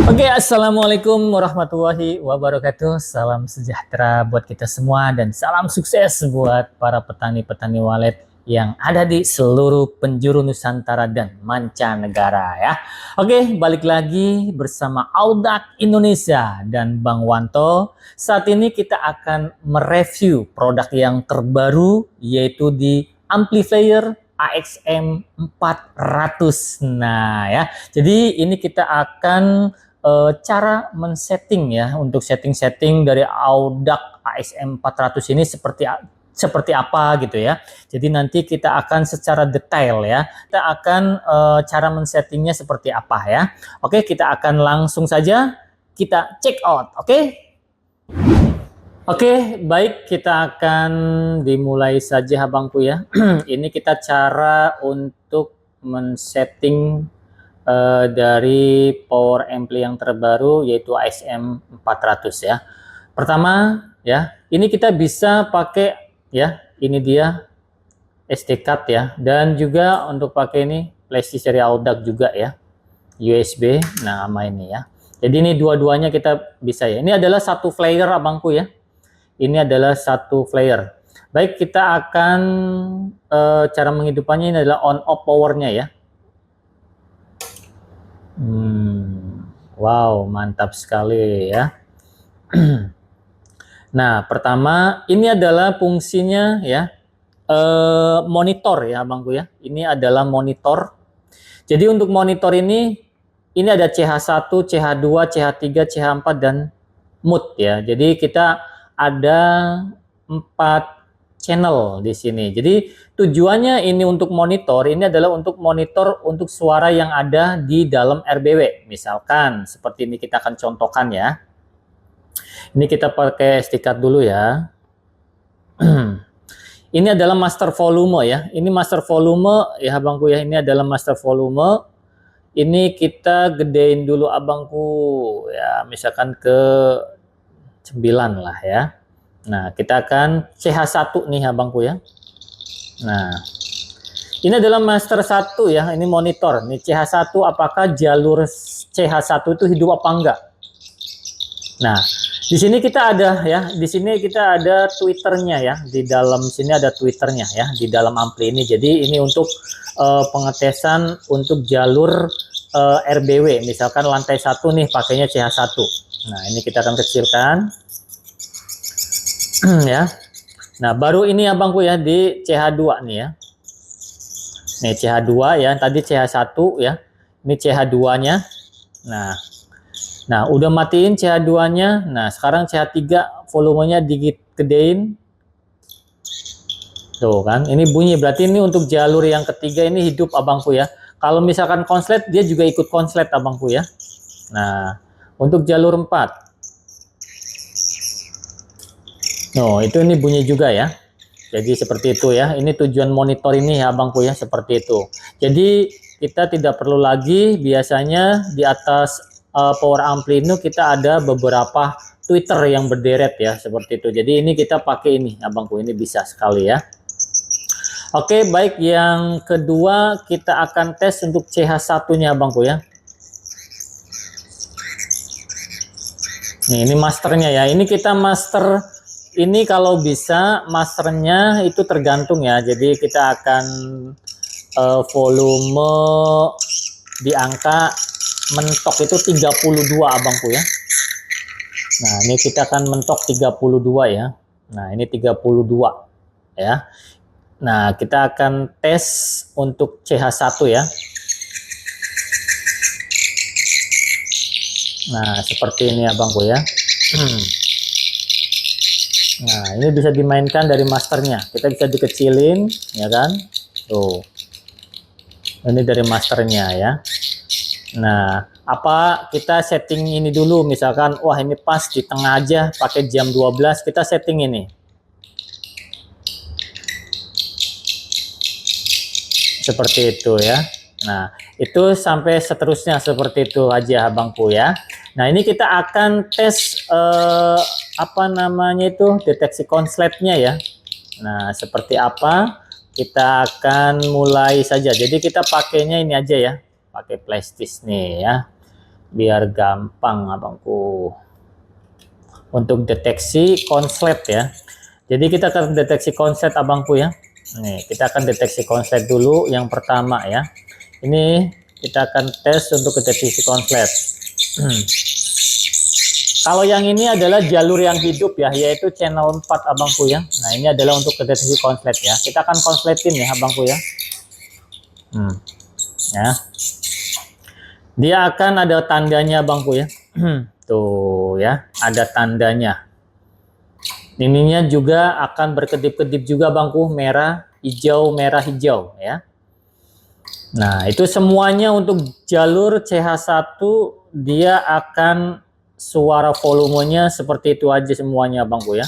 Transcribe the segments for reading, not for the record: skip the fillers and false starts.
Oke, assalamualaikum warahmatullahi wabarakatuh. Salam sejahtera buat kita semua dan salam sukses buat para petani-petani walet yang ada di seluruh penjuru Nusantara dan mancanegara ya. Oke, balik lagi bersama Audax Indonesia dan Bang Wanto. Saat ini kita akan mereview produk yang terbaru yaitu di amplifier AXM 400. Nah ya, jadi ini kita akan cara men-setting ya, untuk setting-setting dari Audax AXM 400 ini seperti apa gitu ya. Jadi nanti kita akan secara detail ya, kita akan cara men-settingnya seperti apa ya. Oke, kita akan langsung saja kita check out. Oke, baik, kita akan dimulai saja abangku ya. Ini kita cara untuk men-setting dari power ampli yang terbaru yaitu AXM 400 ya. Pertama ya, ini kita bisa pakai ya, ini dia SD card ya, dan juga untuk pakai ini flashdisk dari Audax juga ya, USB. Nah, sama ini ya. Jadi ini dua-duanya kita bisa ya. Ini adalah satu flare abangku ya. Ini adalah satu flare. Baik, kita akan cara menghidupkannya ini adalah on off powernya ya. Wow, mantap sekali ya. Nah, pertama ini adalah fungsinya ya, monitor ya abangku ya. Ini adalah monitor. Jadi untuk monitor ini ada CH1, CH2, CH3, CH4 dan mood ya. Jadi kita ada 4 channel di sini. Jadi tujuannya ini untuk monitor, ini adalah untuk monitor untuk suara yang ada di dalam RBW. Misalkan seperti ini kita akan contohkan ya. Ini kita pakai SD card dulu ya. Ini adalah master volume ya. Ini master volume ya abangku ya. Ini adalah master volume. Ini kita gedein dulu abangku ya, misalkan ke 9 lah ya. Nah, kita akan CH1 nih abangku ya. Nah, ini adalah master 1 ya, ini monitor. Nih CH1, apakah jalur CH1 itu hidup apa enggak? Nah, di sini kita ada ya, di sini kita ada Twitternya ya. Di dalam sini ada Twitternya ya, di dalam ampli ini. Jadi ini untuk pengetesan untuk jalur RBW. Misalkan lantai 1 nih pakainya CH1. Nah, ini kita akan kecilkan. Ya. Nah, baru ini abangku ya di CH2 nih ya. Nih CH2 ya, tadi CH1 ya. Ini CH2-nya. Nah, udah matiin CH2-nya. Nah, sekarang CH3 volumenya digedein. Tuh kan, ini bunyi berarti ini untuk jalur yang ketiga ini hidup abangku ya. Kalau misalkan konslet dia juga ikut konslet abangku ya. Nah, untuk jalur 4. No, itu ini bunyi juga ya. Jadi seperti itu ya. Ini tujuan monitor ini ya abangku ya, seperti itu. Jadi kita tidak perlu lagi, biasanya di atas power ampli ini kita ada beberapa tweeter yang berderet ya, seperti itu. Jadi ini kita pakai ini abangku, ini bisa sekali ya. Oke, baik, yang kedua kita akan tes untuk CH1-nya abangku ya. Nih, ini masternya ya. Ini kita master. Ini kalau bisa masternya itu tergantung ya. Jadi kita akan volume di angka mentok itu 32 abangku ya. Nah, ini kita akan mentok 32 ya. Nah, ini 32 ya. Nah, kita akan tes untuk CH1 ya. Nah, seperti ini abangku ya. Nah, ini bisa dimainkan dari masternya. Kita bisa dikecilin, ya kan? Tuh. Ini dari masternya ya. Nah, apa kita setting ini dulu, misalkan, wah ini pas di tengah aja, pakai jam 12, kita setting ini. Seperti itu ya. Nah, itu sampai seterusnya seperti itu aja abangku ya. Nah, ini kita akan tes apa namanya itu, deteksi konsletnya ya. Nah, seperti apa? Kita akan mulai saja. Jadi kita pakainya ini aja ya, pakai flashdisk nih ya. biar gampang abangku untuk deteksi konslet ya. Jadi kita akan deteksi konslet abangku ya. Nih, kita akan deteksi konslet dulu yang pertama ya. Ini kita akan tes untuk deteksi konslet. Kalau yang ini adalah jalur yang hidup ya, yaitu channel 4 abangku ya. Nah, ini adalah untuk deteksi konslet ya. Kita akan konsletin ya abangku ya. Ya. Dia akan ada tandanya abangku ya. Tuh ya, ada tandanya. Ininya juga akan berkedip-kedip juga bangku, merah, hijau ya. Nah, itu semuanya untuk jalur CH1 dia akan suara volumenya seperti itu aja semuanya bangku ya.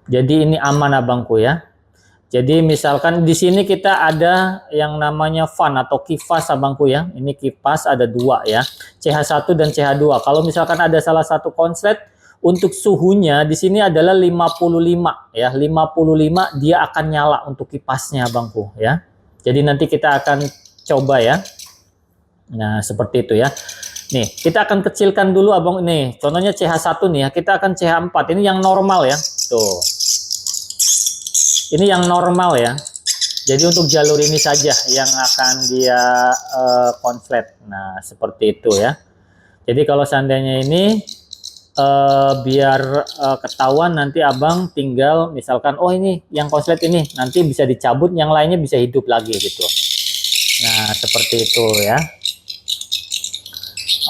Jadi ini aman abangku ya. Jadi misalkan di sini kita ada yang namanya fan atau kipas abangku ya. Ini kipas ada dua ya, CH1 dan CH2. Kalau misalkan ada salah satu konslet, untuk suhunya di sini adalah 55 ya. 55 dia akan nyala untuk kipasnya abangku ya. Jadi nanti kita akan coba ya. Nah, seperti itu ya. Nih, kita akan kecilkan dulu abang. Nih, contohnya CH1 nih ya. Kita akan CH4. Ini yang normal ya. Tuh. Ini yang normal ya. Jadi untuk jalur ini saja yang akan dia konslet. Nah, seperti itu ya. Jadi kalau seandainya ini biar ketahuan, nanti abang tinggal misalkan, oh ini yang konslet ini nanti bisa dicabut, yang lainnya bisa hidup lagi gitu. Nah, seperti itu ya.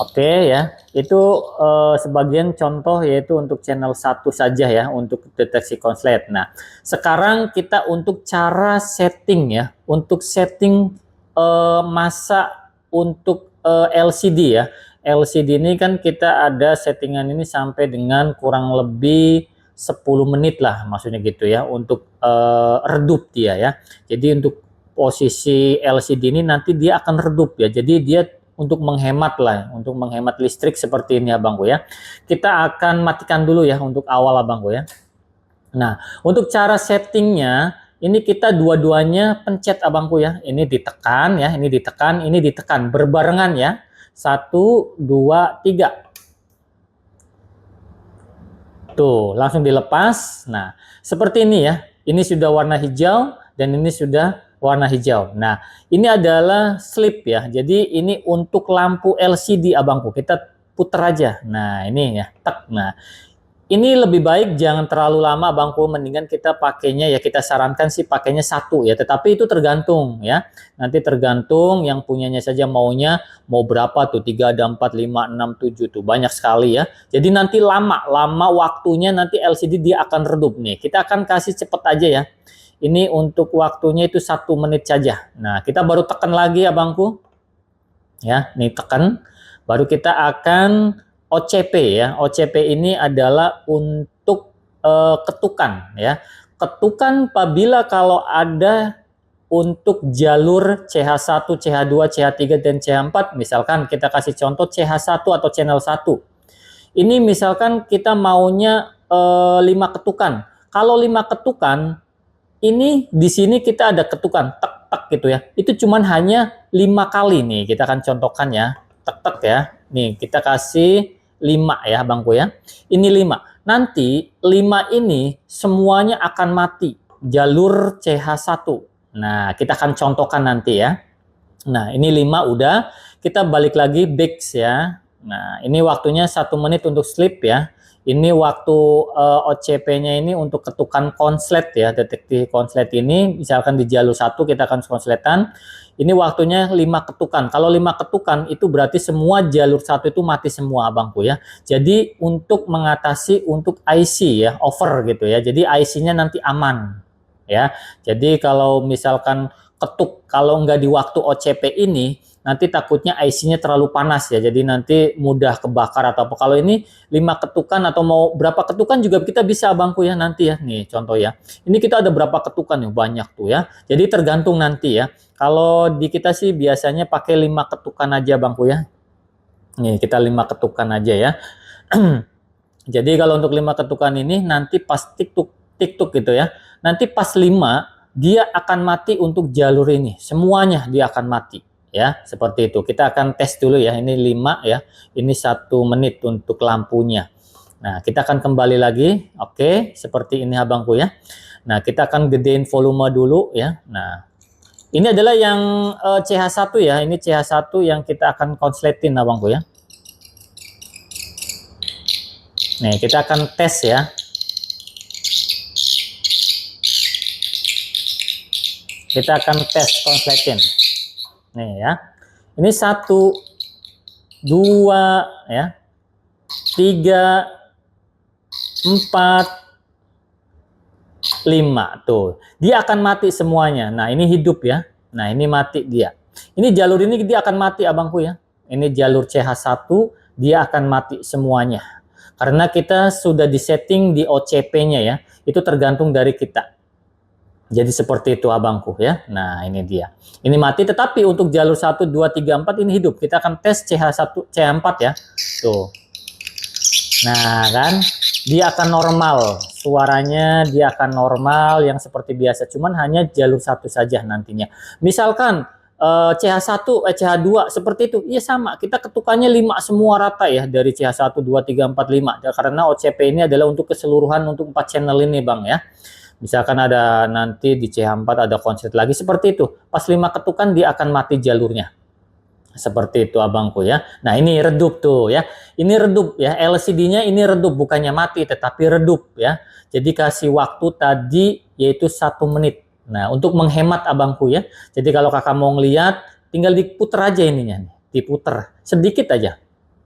Oke ya, itu sebagian contoh yaitu untuk channel 1 saja ya untuk deteksi konslet. Nah, sekarang kita untuk cara setting ya, untuk setting masa untuk LCD ya. LCD ini kan kita ada settingan ini sampai dengan kurang lebih 10 menit lah, maksudnya gitu ya, untuk redup dia ya. Jadi untuk posisi LCD ini nanti dia akan redup ya, jadi dia untuk menghemat lah, untuk menghemat listrik seperti ini abangku ya. Kita akan matikan dulu ya untuk awal abangku ya. Nah, untuk cara settingnya ini kita dua-duanya pencet abangku ya. Ini ditekan ya, ini ditekan berbarengan ya. 1, 2, 3. Tuh, langsung dilepas. Nah, seperti ini ya. Ini sudah warna hijau dan ini sudah warna hijau. Nah, ini adalah slip ya. Jadi ini untuk lampu LCD abangku. Kita putar aja. Nah, ini ya. Tek. Nah, ini lebih baik jangan terlalu lama abangku. Mendingan kita pakainya ya, kita sarankan sih pakainya 1 ya. Tetapi itu tergantung ya. Nanti tergantung yang punyanya saja maunya mau berapa tuh. 3 ada 4, 5, 6, 7 tuh. Banyak sekali ya. Jadi nanti lama waktunya nanti LCD dia akan redup nih. Kita akan kasih cepet aja ya. Ini untuk waktunya itu 1 menit saja. Nah, kita baru tekan lagi abangku. Ya, nih tekan. Baru kita akan OCP ya. OCP ini adalah untuk ketukan ya. Ketukan apabila kalau ada untuk jalur CH1, CH2, CH3 dan CH4, misalkan kita kasih contoh CH1 atau channel 1. Ini misalkan kita maunya 5 ketukan. Kalau 5 ketukan ini di sini kita ada ketukan tek-tek gitu ya. Itu cuman hanya 5 kali nih. Kita akan contohkan ya. Tek-tek ya. Nih kita kasih 5 ya bangku ya. Ini 5. Nanti 5 ini semuanya akan mati. Jalur CH1. Nah kita akan contohkan nanti ya. Nah ini 5 udah. Kita balik lagi back ya. Nah ini waktunya 1 menit untuk sleep ya. Ini waktu OCP-nya ini untuk ketukan konslet ya, deteksi konslet ini. Misalkan di jalur 1 kita akan konsletan. Ini waktunya 5 ketukan. Kalau 5 ketukan itu berarti semua jalur 1 itu mati semua abangku ya. Jadi untuk mengatasi untuk IC ya, over gitu ya. Jadi IC-nya nanti aman ya. Jadi kalau misalkan ketuk, kalau nggak di waktu OCP ini, nanti takutnya IC-nya terlalu panas ya, jadi nanti mudah kebakar atau apa. Kalau ini 5 ketukan atau mau berapa ketukan juga kita bisa abangku ya nanti ya. Nih contoh ya, ini kita ada berapa ketukan nih, banyak tuh ya. Jadi tergantung nanti ya. Kalau di kita sih biasanya pakai 5 ketukan aja abangku ya. Nih kita 5 ketukan aja ya. Jadi kalau untuk 5 ketukan ini nanti pas tik-tuk gitu ya. Nanti pas 5 dia akan mati untuk jalur ini, semuanya dia akan mati ya, seperti itu. Kita akan tes dulu ya, ini 5 ya, ini 1 menit untuk lampunya. Nah, kita akan kembali lagi, oke, seperti ini abangku ya. Nah, kita akan gedein volume dulu ya. Nah, ini adalah yang CH1 ya, ini CH1 yang kita akan konsletin abangku ya. Nih, kita akan tes ya. Kita akan tes konsletin. Nih ya. Ini 1, 2 ya. 3, 4, 5 tuh. Dia akan mati semuanya. Nah, ini hidup ya. Nah, ini mati dia. Ini jalur ini dia akan mati abangku ya. Ini jalur CH1 dia akan mati semuanya. Karena kita sudah disetting di OCP-nya ya. Itu tergantung dari kita. Jadi seperti itu abangku ya. Nah, ini dia. Ini mati, tetapi untuk jalur 1, 2, 3, 4 ini hidup. Kita akan tes CH1, CH4 ya. Tuh. Nah, kan dia akan normal. Suaranya dia akan normal yang seperti biasa. Cuman hanya jalur 1 saja nantinya. Misalkan CH1, CH2 seperti itu. Iya sama, kita ketukannya 5 semua rata ya. Dari CH1, 2, 3, 4, 5. Karena OCP ini adalah untuk keseluruhan untuk 4 channel ini Bang ya. Misalkan ada nanti di CH4 ada konslet lagi seperti itu. Pas 5 ketukan dia akan mati jalurnya. Seperti itu abangku ya. Nah, ini redup tuh ya. Ini redup ya. LCD-nya ini redup, bukannya mati tetapi redup ya. Jadi kasih waktu tadi yaitu 1 menit. Nah, untuk menghemat abangku ya. Jadi kalau kakak mau ngeliat, tinggal diputer aja ininya nih. Diputer sedikit aja.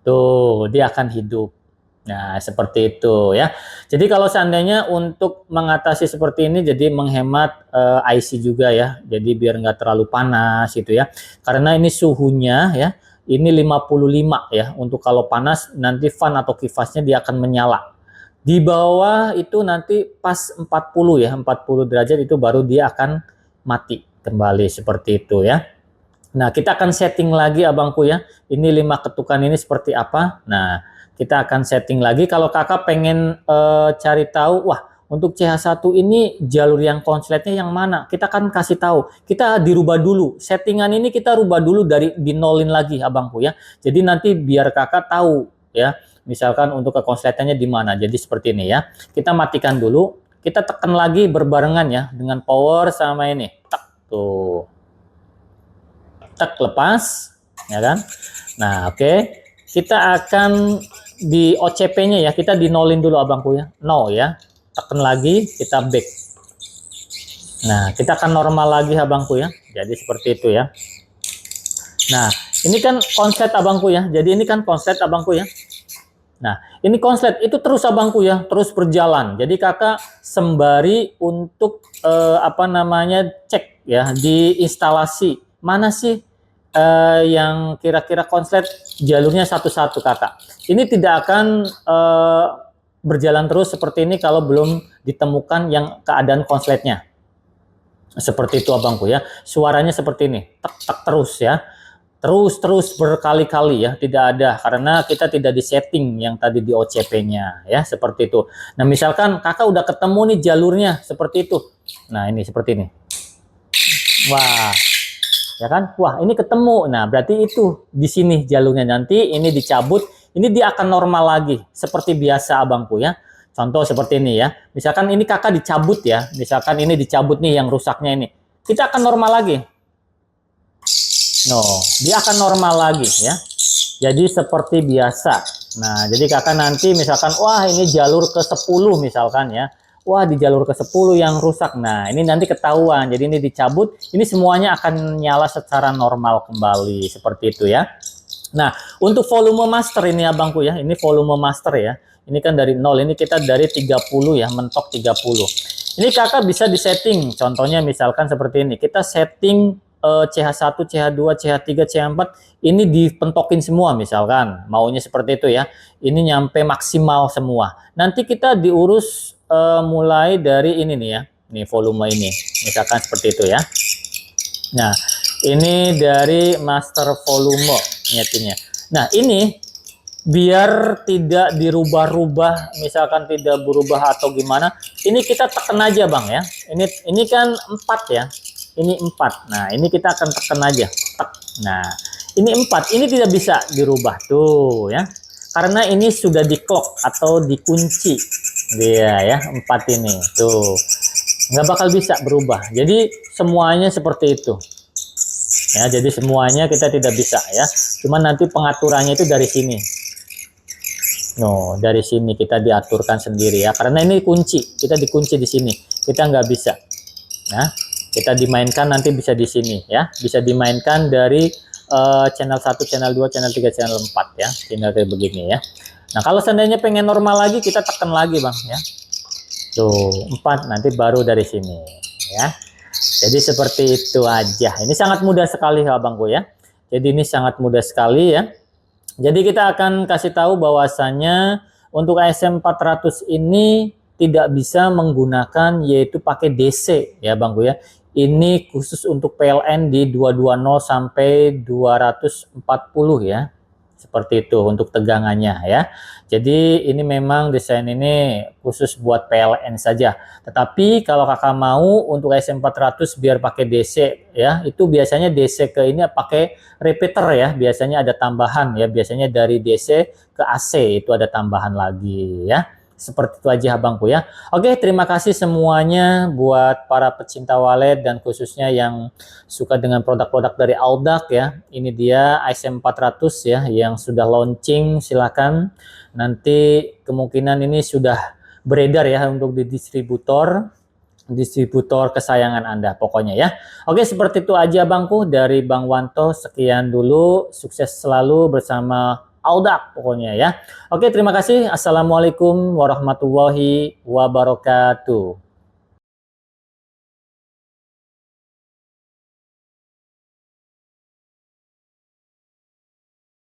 Tuh, dia akan hidup. Nah, seperti itu ya. Jadi kalau seandainya untuk mengatasi seperti ini, jadi menghemat IC juga ya. Jadi biar nggak terlalu panas gitu ya. Karena ini suhunya ya, ini 55 ya. Untuk kalau panas nanti fan atau kipasnya dia akan menyala. Di bawah itu nanti pas 40 ya, 40 derajat itu baru dia akan mati kembali seperti itu ya. Nah, kita akan setting lagi abangku ya. Ini 5 ketukan ini seperti apa. Nah, kita akan setting lagi. Kalau kakak pengen cari tahu, wah untuk CH1 ini jalur yang konsletnya yang mana, kita akan kasih tahu. Kita dirubah dulu, settingan ini kita rubah dulu dari dinolin lagi abangku ya. Jadi nanti biar kakak tahu ya, misalkan untuk kekonsletannya di mana. Jadi seperti ini ya, kita matikan dulu, kita tekan lagi berbarengan ya dengan power sama ini. Tak tuh, tak lepas ya kan. Nah oke, kita akan di OCP-nya ya, kita dinolin dulu abangku ya, no ya, tekan lagi, kita back. Nah, kita akan normal lagi abangku ya, jadi seperti itu ya. Nah, ini kan konslet abangku ya, jadi ini kan konslet abangku ya. Nah, ini konslet itu terus abangku ya, terus berjalan. Jadi kakak sembari untuk apa namanya cek ya di instalasi mana sih yang kira-kira konslet jalurnya satu-satu kakak. Ini tidak akan berjalan terus seperti ini kalau belum ditemukan yang keadaan konsletnya. Seperti itu abangku ya. Suaranya seperti ini, tek-tek terus ya. Terus berkali-kali ya, tidak ada karena kita tidak disetting yang tadi di OCP-nya ya, seperti itu. Nah, misalkan kakak udah ketemu nih jalurnya seperti itu. Nah, ini seperti ini. Wah. Ya kan? Wah, ini ketemu. Nah, berarti itu di sini jalurnya, nanti ini dicabut, ini dia akan normal lagi seperti biasa abangku ya. Contoh seperti ini ya. Misalkan ini kakak dicabut ya. Misalkan ini dicabut nih yang rusaknya ini. Kita akan normal lagi. No, dia akan normal lagi ya. Jadi seperti biasa. Nah, jadi kakak nanti misalkan, wah ini jalur ke-10 misalkan ya. Wah di jalur ke-10 yang rusak. Nah, ini nanti ketahuan. Jadi ini dicabut, ini semuanya akan nyala secara normal kembali. Seperti itu ya. Nah, untuk volume master ini abangku ya. Ini volume master ya. Ini kan dari 0, ini kita dari 30 ya, mentok 30. Ini kakak bisa disetting. Contohnya misalkan seperti ini. Kita setting CH1, CH2, CH3, CH4 ini dipentokin semua misalkan maunya seperti itu ya, ini nyampe maksimal semua. Nanti kita diurus mulai dari ini nih ya, nih volume ini misalkan seperti itu ya. Nah ini dari master volume nyetingnya. Nah ini biar tidak dirubah-rubah, misalkan tidak berubah atau gimana, ini kita tekan aja bang ya. Ini kan 4 ya. ini 4. Nah, ini kita akan tekan aja. Tek. Nah, ini 4. Ini tidak bisa dirubah tuh ya. Karena ini sudah di clock atau dikunci. Dia ya, 4 ini. Tuh. Nggak bakal bisa berubah. Jadi semuanya seperti itu. Ya, jadi semuanya kita tidak bisa ya. Cuman nanti pengaturannya itu dari sini. No, dari sini kita diaturkan sendiri ya. Karena ini kunci, kita dikunci di sini. Kita nggak bisa. Nah, kita dimainkan nanti bisa di sini ya. Bisa dimainkan dari channel 1, channel 2, channel 3, channel 4 ya. Tinggal kayak begini ya. Nah, kalau seandainya pengen normal lagi, kita tekan lagi Bang ya. Tuh, 4 nanti baru dari sini ya. Jadi seperti itu aja. Ini sangat mudah sekali Abangku ya. Jadi ini sangat mudah sekali ya. Jadi kita akan kasih tahu bahwasannya untuk ASM 400 ini tidak bisa menggunakan yaitu pakai DC ya Bangku ya. Ini khusus untuk PLN di 220 sampai 240 ya. Seperti itu untuk tegangannya ya. Jadi ini memang desain ini khusus buat PLN saja. Tetapi kalau kakak mau untuk SM400 biar pakai DC ya, itu biasanya DC ke ini pakai repeater ya. Biasanya ada tambahan ya. Biasanya dari DC ke AC itu ada tambahan lagi ya. Seperti itu aja Abangku ya. Oke, terima kasih semuanya buat para pecinta walet dan khususnya yang suka dengan produk-produk dari Audax ya. Ini dia ISM400 ya yang sudah launching, silakan. Nanti kemungkinan ini sudah beredar ya untuk di distributor kesayangan Anda pokoknya ya. Oke, seperti itu aja Bangku dari Bang Wanto. Sekian dulu, sukses selalu bersama Audax pokoknya ya. Oke, terima kasih. Assalamualaikum warahmatullahi wabarakatuh.